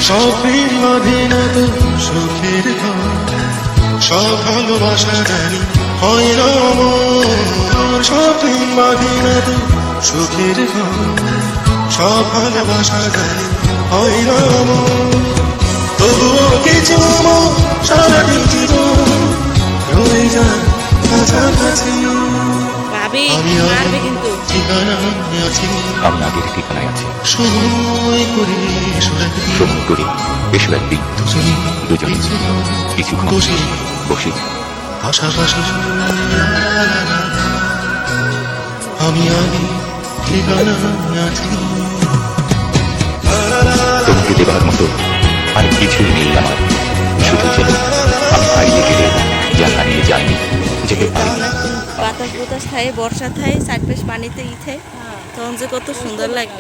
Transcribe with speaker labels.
Speaker 1: স্বপ্নের মাঝে তো সুখের ঘর, সব ভালোবাসা জানি হয় না আমার। স্বপ্নের মাঝে তো সুখের ঘর, সব ভালোবাসা জানি হয় না আমার। তবুও কিছু সারাটি জীবন রয়ে যায় কাছাকাছি।
Speaker 2: ভাবি মারবে কিন্তু।
Speaker 1: ঠিকানা আছি,
Speaker 3: আমি আগের ঠিকানায় আছি।
Speaker 1: সময় করে
Speaker 3: সময় করে এসো একদিন দুজনে কিছুক্ষণ বসে
Speaker 1: পাশাপাশি। আমি আগে ঠিকানা আছি।
Speaker 3: তোমাকে দেবার মতো আর কিছুই নেই আমার, শুধু যেন আমি হারিয়ে গেলে যা হারিয়ে যায়নি, যেতে পারি না।
Speaker 2: বাতাস বাতাস থাকে, বর্ষা থাকে, চারপাশ পানিতে থাকে, তখন যে কত সুন্দর লাগে।